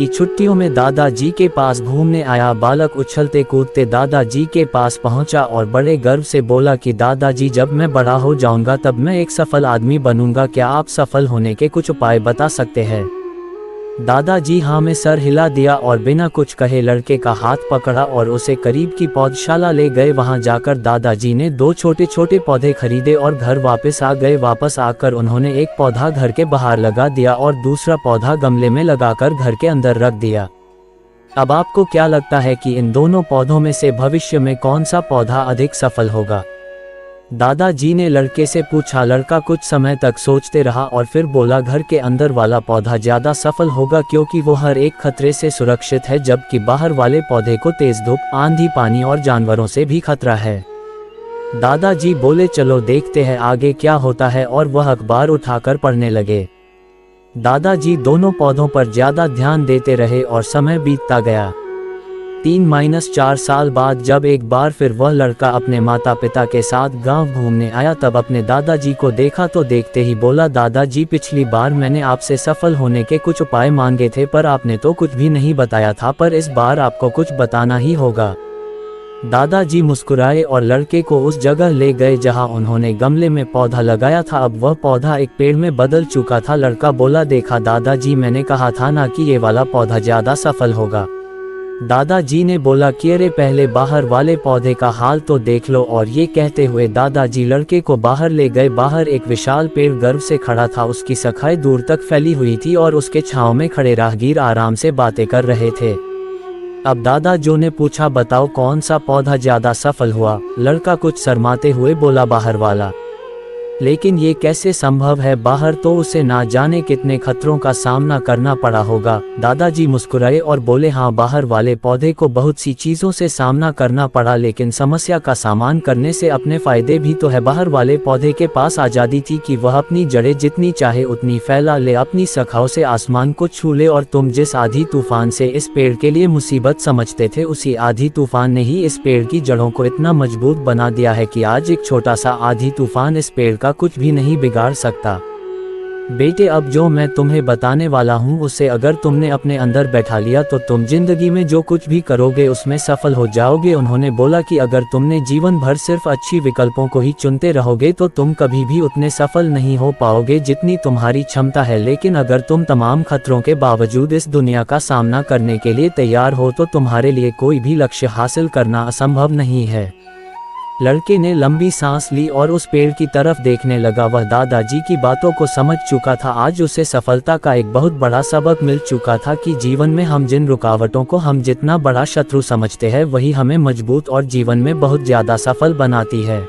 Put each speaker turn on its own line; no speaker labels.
की छुट्टियों में दादाजी के पास घूमने आया बालक उछलते कूदते दादाजी के पास पहुंचा और बड़े गर्व से बोला कि दादाजी, जब मैं बड़ा हो जाऊंगा तब मैं एक सफल आदमी बनूंगा। क्या आप सफल होने के कुछ उपाय बता सकते हैं? दादाजी हाँ में सर हिला दिया और बिना कुछ कहे लड़के का हाथ पकड़ा और उसे करीब की पौधशाला ले गए। वहां जाकर दादाजी ने 2 छोटे छोटे पौधे खरीदे और घर वापस आ गए। वापस आकर उन्होंने एक पौधा घर के बाहर लगा दिया और दूसरा पौधा गमले में लगाकर घर के अंदर रख दिया। अब आपको क्या लगता है कि इन दोनों पौधों में से भविष्य में कौन सा पौधा अधिक सफल होगा? दादाजी ने लड़के से पूछा। लड़का कुछ समय तक सोचते रहा और फिर बोला, घर के अंदर वाला पौधा ज़्यादा सफल होगा क्योंकि वो हर एक खतरे से सुरक्षित है, जबकि बाहर वाले पौधे को तेज धूप, आंधी, पानी और जानवरों से भी खतरा है। दादाजी बोले, चलो देखते हैं आगे क्या होता है, और वह अखबार उठाकर पढ़ने लगे। दादाजी दोनों पौधों पर ज़्यादा ध्यान देते रहे और समय बीतता गया। 3-4 साल बाद जब एक बार फिर वह लड़का अपने माता पिता के साथ गांव घूमने आया, तब अपने दादाजी को देखा तो देखते ही बोला, दादाजी, पिछली बार मैंने आपसे सफल होने के कुछ उपाय मांगे थे पर आपने तो कुछ भी नहीं बताया था, पर इस बार आपको कुछ बताना ही होगा। दादाजी मुस्कुराए और लड़के को उस जगह ले गए जहां उन्होंने गमले में पौधा लगाया था। अब वह पौधा एक पेड़ में बदल चुका था। लड़का बोला, देखा दादाजी, मैंने कहा था ना कि ये वाला पौधा ज़्यादा सफल होगा। दादाजी ने बोला कि अरे पहले बाहर वाले पौधे का हाल तो देख लो, और ये कहते हुए दादाजी लड़के को बाहर ले गए। बाहर एक विशाल पेड़ गर्व से खड़ा था, उसकी शाखाएं दूर तक फैली हुई थी और उसके छांव में खड़े राहगीर आराम से बातें कर रहे थे। अब दादाजी ने पूछा, बताओ कौन सा पौधा ज़्यादा सफल हुआ? लड़का कुछ शर्माते हुए बोला, बाहर वाला। लेकिन ये कैसे संभव है? बाहर तो उसे ना जाने कितने खतरों का सामना करना पड़ा होगा। दादाजी मुस्कुराए और बोले, हाँ, बाहर वाले पौधे को बहुत सी चीज़ों से सामना करना पड़ा, लेकिन समस्या का सामना करने से अपने फायदे भी तो है। बाहर वाले पौधे के पास आज़ादी थी कि वह अपनी जड़ें जितनी चाहे उतनी फैला ले, अपनी शाखाओं से आसमान को छू ले, और तुम जिस आधी तूफान से इस पेड़ के लिए मुसीबत समझते थे, उसी आधी तूफान ने ही इस पेड़ की जड़ों को इतना मजबूत बना दिया है कि आज एक छोटा सा आधी तूफान इस पेड़ का कुछ भी नहीं बिगाड़ सकता। बेटे, अब जो मैं तुम्हें बताने वाला हूँ उसे अगर तुमने अपने अंदर बैठा लिया तो तुम जिंदगी में जो कुछ भी करोगे उसमें सफल हो जाओगे। उन्होंने बोला कि अगर तुमने जीवन भर सिर्फ अच्छी विकल्पों को ही चुनते रहोगे तो तुम कभी भी उतने सफल नहीं हो पाओगे जितनी तुम्हारी क्षमता है, लेकिन अगर तुम तमाम खतरों के बावजूद इस दुनिया का सामना करने के लिए तैयार हो तो तुम्हारे लिए कोई भी लक्ष्य हासिल करना असंभव नहीं है। लड़के ने लंबी सांस ली और उस पेड़ की तरफ देखने लगा। वह दादाजी की बातों को समझ चुका था। आज उसे सफलता का एक बहुत बड़ा सबक मिल चुका था कि जीवन में हम जिन रुकावटों को हम जितना बड़ा शत्रु समझते हैं वही हमें मजबूत और जीवन में बहुत ज़्यादा सफल बनाती है।